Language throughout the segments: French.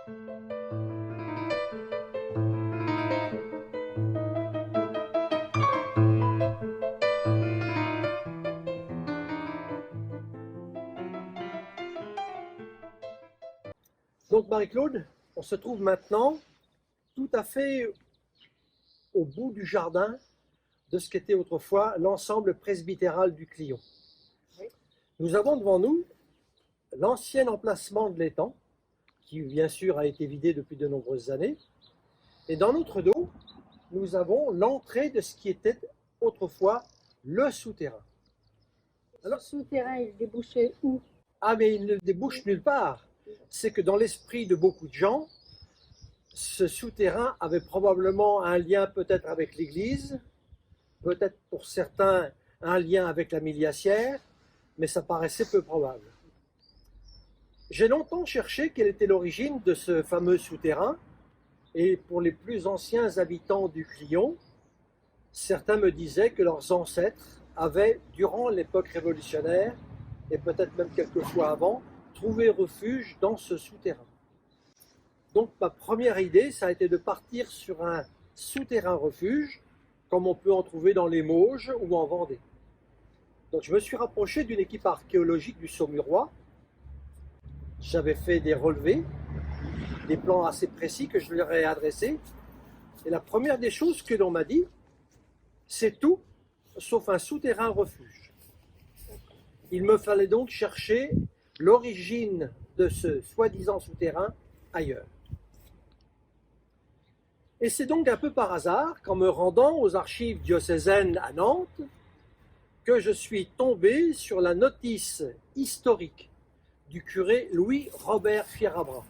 Donc Marie-Claude, on se trouve maintenant tout à fait au bout du jardin de ce qu'était autrefois l'ensemble presbytéral du Clion. Oui. Nous avons devant nous l'ancien emplacement de l'étang, qui bien sûr a été vidé depuis de nombreuses années. Et dans notre dos, nous avons l'entrée de ce qui était autrefois le souterrain. Alors, ce souterrain, il débouchait où? Ah, mais il ne débouche nulle part. C'est que dans l'esprit de beaucoup de gens, ce souterrain avait probablement un lien peut-être avec l'église, peut-être pour certains un lien avec la miliacière, mais ça paraissait peu probable. J'ai longtemps cherché quelle était l'origine de ce fameux souterrain, et pour les plus anciens habitants du Clion, certains me disaient que leurs ancêtres avaient, durant l'époque révolutionnaire, et peut-être même quelques fois avant, trouvé refuge dans ce souterrain. Donc ma première idée, ça a été de partir sur un souterrain refuge, comme on peut en trouver dans les Mauges ou en Vendée. Donc je me suis rapproché d'une équipe archéologique du Saumurois. J'avais fait des relevés, des plans assez précis que je leur ai adressés. Et la première des choses que l'on m'a dit, c'est tout sauf un souterrain refuge. Il me fallait donc chercher l'origine de ce soi-disant souterrain ailleurs. Et c'est donc un peu par hasard, qu'en me rendant aux archives diocésaines à Nantes, que je suis tombé sur la notice historique du curé Louis-Robert Fierabras.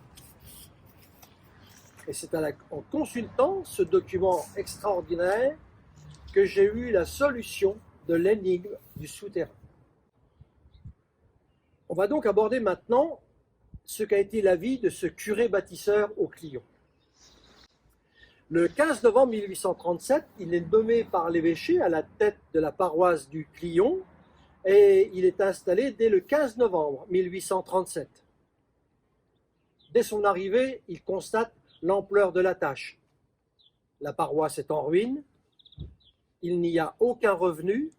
Et c'est en consultant ce document extraordinaire que j'ai eu la solution de l'énigme du souterrain. On va donc aborder maintenant ce qu'a été la vie de ce curé bâtisseur au Clion. Le 15 novembre 1837, il est nommé par l'évêché à la tête de la paroisse du Clion et il est installé dès le 15 novembre 1837. Dès son arrivée, il constate l'ampleur de la tâche. La paroisse est en ruine, il n'y a aucun revenu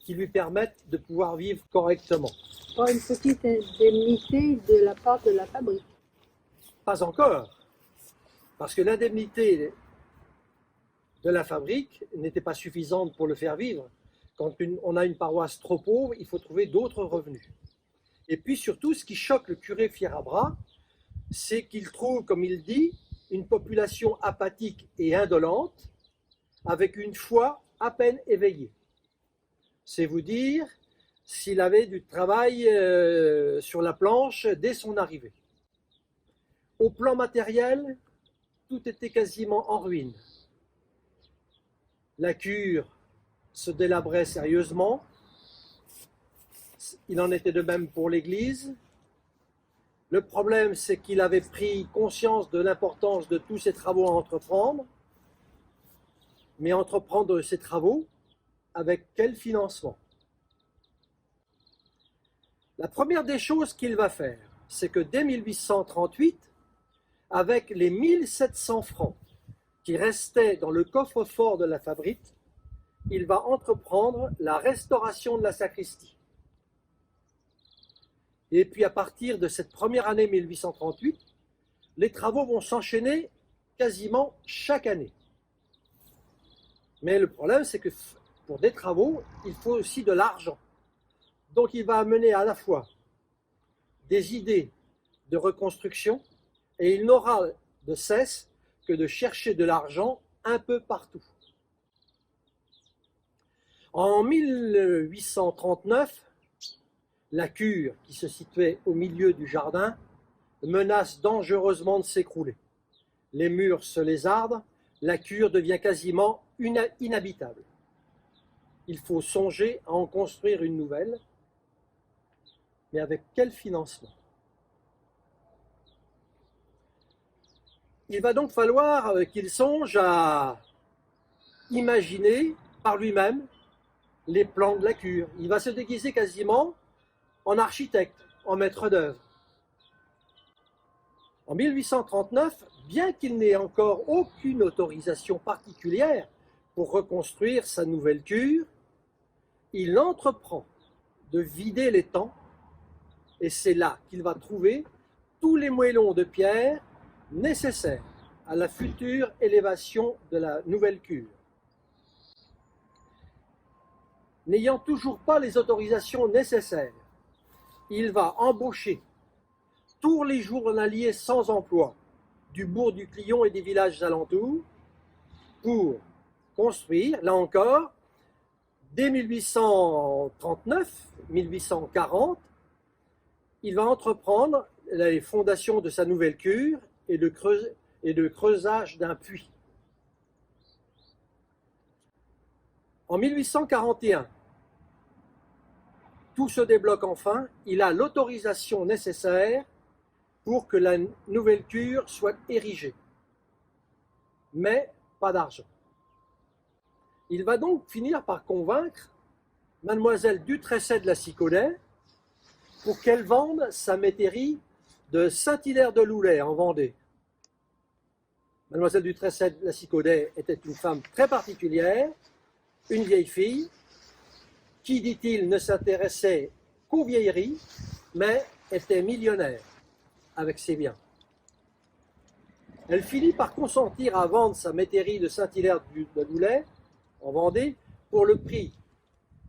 qui lui permette de pouvoir vivre correctement. Pas une petite indemnité de la part de la fabrique? Pas encore, parce que l'indemnité de la fabrique n'était pas suffisante pour le faire vivre. Quand on a une paroisse trop pauvre, il faut trouver d'autres revenus. Et puis surtout, ce qui choque le curé Fierabras, c'est qu'il trouve, comme il dit, une population apathique et indolente, avec une foi à peine éveillée. C'est vous dire s'il avait du travail sur la planche dès son arrivée. Au plan matériel, tout était quasiment en ruine. La cure se délabrait sérieusement. Il en était de même pour l'église. Le problème, c'est qu'il avait pris conscience de l'importance de tous ces travaux à entreprendre. Mais entreprendre ces travaux, avec quel financement? La première des choses qu'il va faire, c'est que dès 1838, avec les 1700 francs qui restaient dans le coffre-fort de la fabrique, il va entreprendre la restauration de la sacristie. Et puis à partir de cette première année 1838, les travaux vont s'enchaîner quasiment chaque année. Mais le problème, c'est que pour des travaux, il faut aussi de l'argent. Donc il va amener à la fois des idées de reconstruction et il n'aura de cesse que de chercher de l'argent un peu partout. En 1839, la cure qui se situait au milieu du jardin menace dangereusement de s'écrouler. Les murs se lézardent, la cure devient quasiment inhabitable. Il faut songer à en construire une nouvelle, mais avec quel financement? Il va donc falloir qu'il songe à imaginer par lui-même les plans de la cure. Il va se déguiser quasiment en architecte, en maître d'œuvre. En 1839, bien qu'il n'ait encore aucune autorisation particulière pour reconstruire sa nouvelle cure, il entreprend de vider l'étang et c'est là qu'il va trouver tous les moellons de pierre nécessaires à la future élévation de la nouvelle cure. N'ayant toujours pas les autorisations nécessaires, il va embaucher tous les journaliers sans emploi du bourg du Clion et des villages alentours pour construire, là encore, dès 1839-1840, il va entreprendre les fondations de sa nouvelle cure et le creusage d'un puits. En 1841, tout se débloque enfin, il a l'autorisation nécessaire pour que la nouvelle cure soit érigée. Mais pas d'argent. Il va donc finir par convaincre mademoiselle Dutresset de la Sicaudet pour qu'elle vende sa métairie de Saint-Hilaire-de-Loulay en Vendée. Mademoiselle Dutresset de la Sicaudet était une femme très particulière, une vieille fille, qui, dit-il, ne s'intéressait qu'aux vieilleries, mais était millionnaire avec ses biens. Elle finit par consentir à vendre sa métairie de Saint-Hilaire-de-Loulay en Vendée pour le prix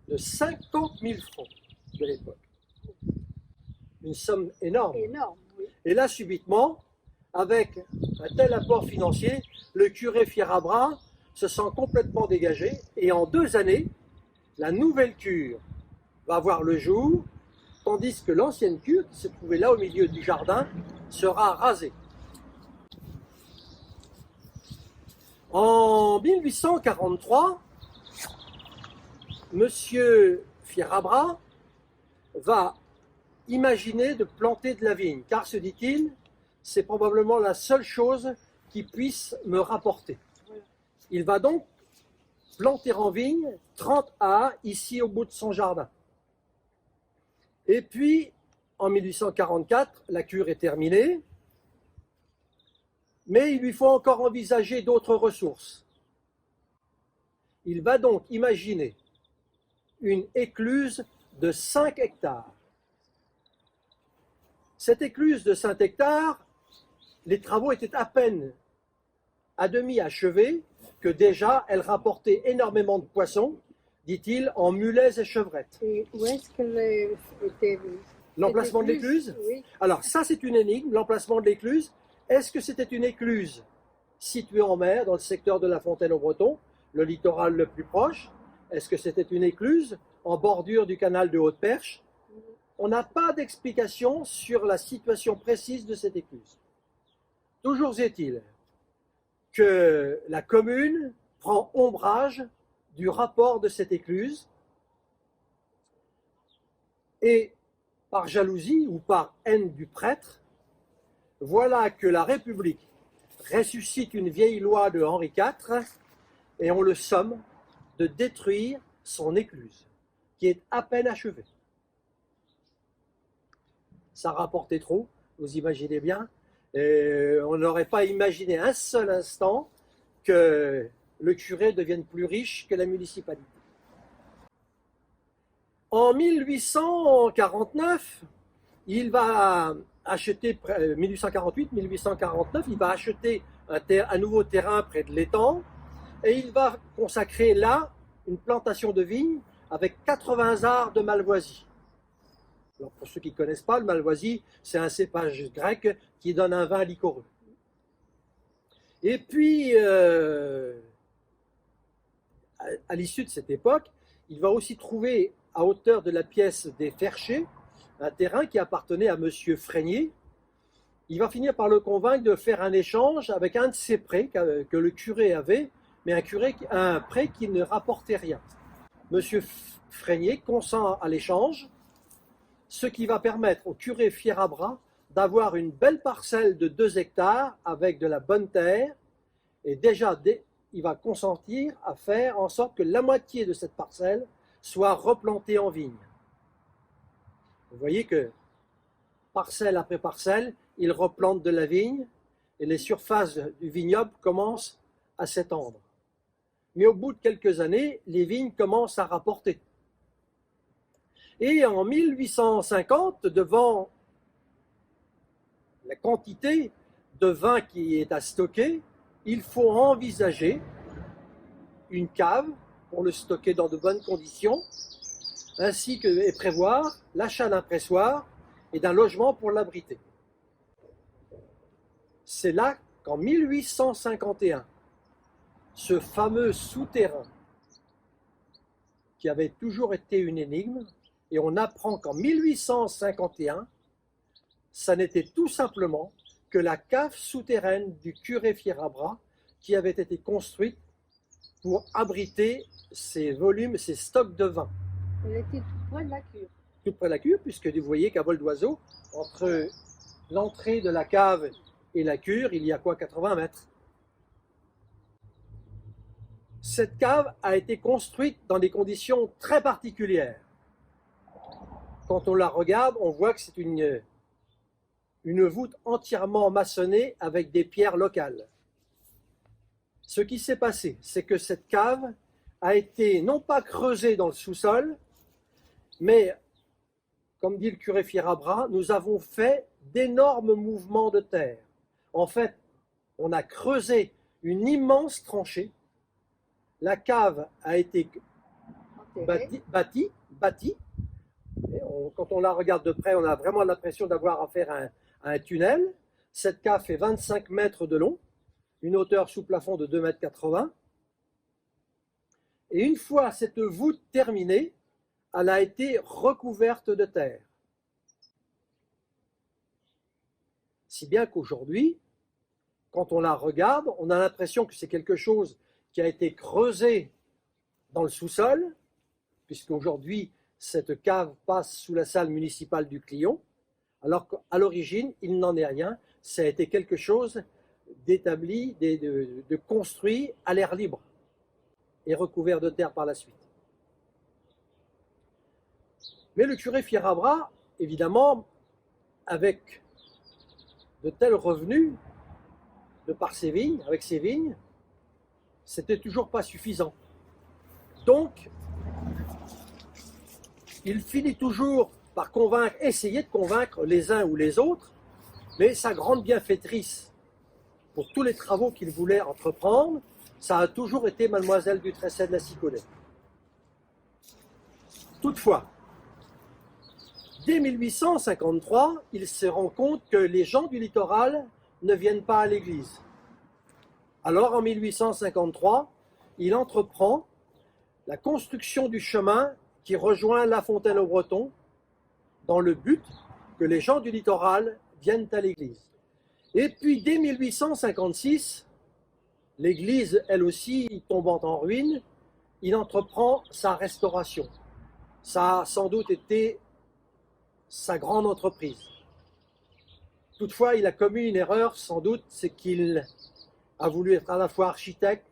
de 50 000 francs de l'époque. Une somme énorme. Énorme, oui. Et là, subitement, avec un tel apport financier, le curé Fierabras se sent complètement dégagé et en 2 années, la nouvelle cure va voir le jour, tandis que l'ancienne cure, qui se trouvait là au milieu du jardin, sera rasée. En 1843, M. Fierabras va imaginer de planter de la vigne, car, se dit-il, c'est probablement la seule chose qui puisse me rapporter. Il va donc planter en vigne 30 ars ici au bout de son jardin. Et puis, en 1844, la cure est terminée, mais il lui faut encore envisager d'autres ressources. Il va donc imaginer une écluse de 5 hectares. Cette écluse de 5 hectares, les travaux étaient à peine à demi achevés, que déjà elle rapportait énormément de poissons, dit-il, en mulets et chevrettes. Et où est-ce qu'elle était? L'emplacement de l'écluse? Oui. Alors ça, c'est une énigme, l'emplacement de l'écluse. Est-ce que c'était une écluse située en mer, dans le secteur de la Fontaine-au-Breton, le littoral le plus proche? Est-ce que c'était une écluse en bordure du canal de Haute-Perche? On n'a pas d'explication sur la situation précise de cette écluse. Toujours est-il que la commune prend ombrage du rapport de cette écluse et, par jalousie ou par haine du prêtre, voilà que la République ressuscite une vieille loi de Henri IV et on le somme de détruire son écluse, qui est à peine achevée. Ça rapportait trop, vous imaginez bien. Et on n'aurait pas imaginé un seul instant que le curé devienne plus riche que la municipalité. En 1849, il va acheter, 1848-1849, il va acheter un nouveau terrain près de l'étang et il va consacrer là une plantation de vignes avec 80 arts de malvoisie. Alors pour ceux qui ne connaissent pas, le malvoisie, c'est un cépage grec qui donne un vin liquoreux. Et puis, à l'issue de cette époque, il va aussi trouver, à hauteur de la pièce des Ferchers, un terrain qui appartenait à M. Frénier. Il va finir par le convaincre de faire un échange avec un de ses prés que le curé avait, mais un prêt qui ne rapportait rien. M. Frénier consent à l'échange, ce qui va permettre au curé Fierabras d'avoir une belle parcelle de 2 hectares avec de la bonne terre, et déjà il va consentir à faire en sorte que la moitié de cette parcelle soit replantée en vigne. Vous voyez que parcelle après parcelle, il replante de la vigne et les surfaces du vignoble commencent à s'étendre. Mais au bout de quelques années, les vignes commencent à rapporter. Et en 1850, devant la quantité de vin qui est à stocker, il faut envisager une cave pour le stocker dans de bonnes conditions, ainsi que et prévoir l'achat d'un pressoir et d'un logement pour l'abriter. C'est là qu'en 1851, ce fameux souterrain, qui avait toujours été une énigme, et on apprend qu'en 1851, ça n'était tout simplement que la cave souterraine du curé Fierabras qui avait été construite pour abriter ces volumes, ces stocks de vin. Elle était tout près de la cure. Tout près de la cure, puisque vous voyez qu'à vol d'oiseau, entre l'entrée de la cave et la cure, il y a quoi, 80 mètres. Cette cave a été construite dans des conditions très particulières. Quand on la regarde, on voit que c'est une voûte entièrement maçonnée avec des pierres locales. Ce qui s'est passé, c'est que cette cave a été non pas creusée dans le sous-sol, mais, comme dit le curé Fierabras, nous avons fait d'énormes mouvements de terre. En fait, on a creusé une immense tranchée. La cave a été bâtie. Quand on la regarde de près, on a vraiment l'impression d'avoir affaire à un tunnel. Cette cave fait 25 mètres de long, une hauteur sous plafond de 2,80 m. Et une fois cette voûte terminée, elle a été recouverte de terre. Si bien qu'aujourd'hui, quand on la regarde, on a l'impression que c'est quelque chose qui a été creusé dans le sous-sol, puisqu'aujourd'hui, cette cave passe sous la salle municipale du Clion, alors qu'à l'origine, il n'en est rien. Ça a été quelque chose d'établi, de construit à l'air libre et recouvert de terre par la suite. Mais le curé Fierabras, évidemment, avec de tels revenus, de par ses vignes, avec ses vignes, c'était toujours pas suffisant. Donc, il finit toujours par essayer de convaincre les uns ou les autres, mais sa grande bienfaitrice pour tous les travaux qu'il voulait entreprendre, ça a toujours été Mademoiselle du Tresset de la Siconnet. Toutefois, dès 1853, il se rend compte que les gens du littoral ne viennent pas à l'église. Alors, en 1853, il entreprend la construction du chemin qui rejoint La Fontaine-au-Breton dans le but que les gens du littoral viennent à l'église. Et puis, dès 1856, l'église, elle aussi, tombant en ruine, il entreprend sa restauration. Ça a sans doute été sa grande entreprise. Toutefois, il a commis une erreur, sans doute, c'est qu'il a voulu être à la fois architecte,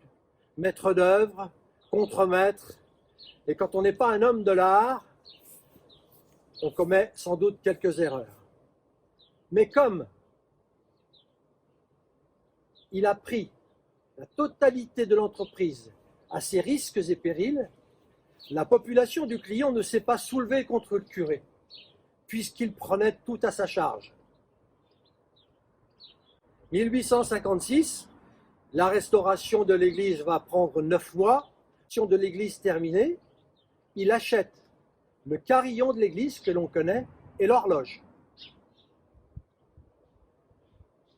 maître d'œuvre, contremaître. Et quand on n'est pas un homme de l'art, on commet sans doute quelques erreurs. Mais comme il a pris la totalité de l'entreprise à ses risques et périls, la population du Clion ne s'est pas soulevée contre le curé, puisqu'il prenait tout à sa charge. 1856, la restauration de l'église va prendre 9 mois. De l'église terminée, il achète le carillon de l'église que l'on connaît et l'horloge.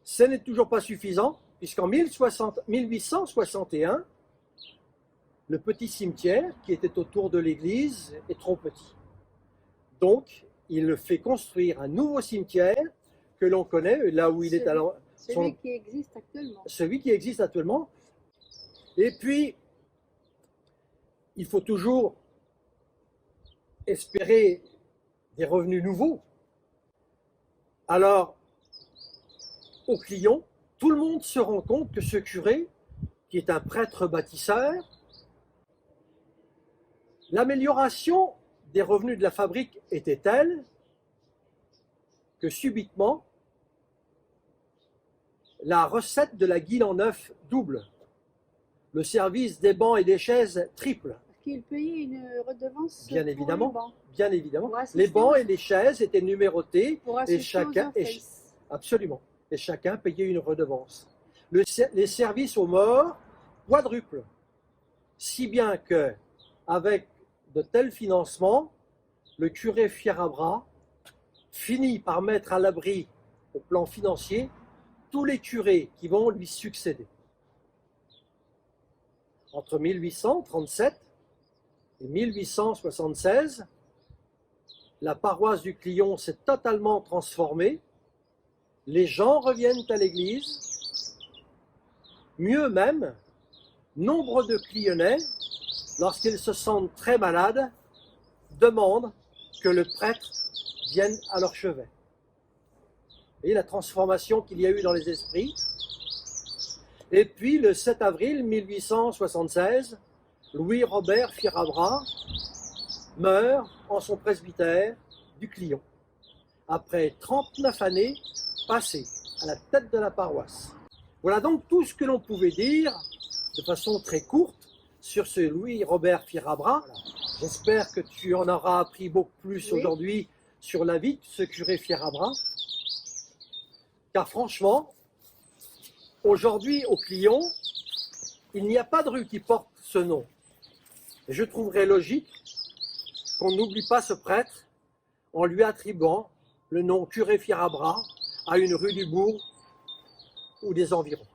Ce n'est toujours pas suffisant, puisqu'en 1861, le petit cimetière qui était autour de l'église est trop petit. Donc, il fait construire un nouveau cimetière que l'on connaît, là où il est alors. Celui qui existe actuellement. Celui qui existe actuellement. Et puis, il faut toujours espérer des revenus nouveaux. Alors, au Clion, tout le monde se rend compte que ce curé, qui est un prêtre bâtisseur, l'amélioration des revenus de la fabrique était telle que subitement, la recette de la guile en œuf double. Le service des bancs et des chaises triple. Est-ce qu'il payait une redevance Bien pour évidemment. les bancs, Bien évidemment. Pour assister Les bancs aux- et les chaises étaient numérotés pour et assister chacun, aux offices. absolument, et chacun payait une redevance. Les services aux morts quadruplent. Si bien que, avec de tels financements, le curé Fierabras finit par mettre à l'abri, au plan financier, tous les curés qui vont lui succéder. Entre 1837 et 1876, la paroisse du Clion s'est totalement transformée. Les gens reviennent à l'église. Mieux même, nombre de Clionnais, lorsqu'ils se sentent très malades, demandent que le prêtre vienne à leur chevet. Et la transformation qu'il y a eu dans les esprits. Et puis, le 7 avril 1876, Louis-Robert Fierabras meurt en son presbytère du Clion, après 39 années passées à la tête de la paroisse. Voilà donc tout ce que l'on pouvait dire, de façon très courte, sur ce Louis-Robert Fierabras. J'espère que tu en auras appris beaucoup plus aujourd'hui sur la vie de ce curé Fierabras, car franchement, aujourd'hui, au Clion, il n'y a pas de rue qui porte ce nom. Et je trouverais logique qu'on n'oublie pas ce prêtre en lui attribuant le nom curé Fierabras à une rue du bourg ou des environs.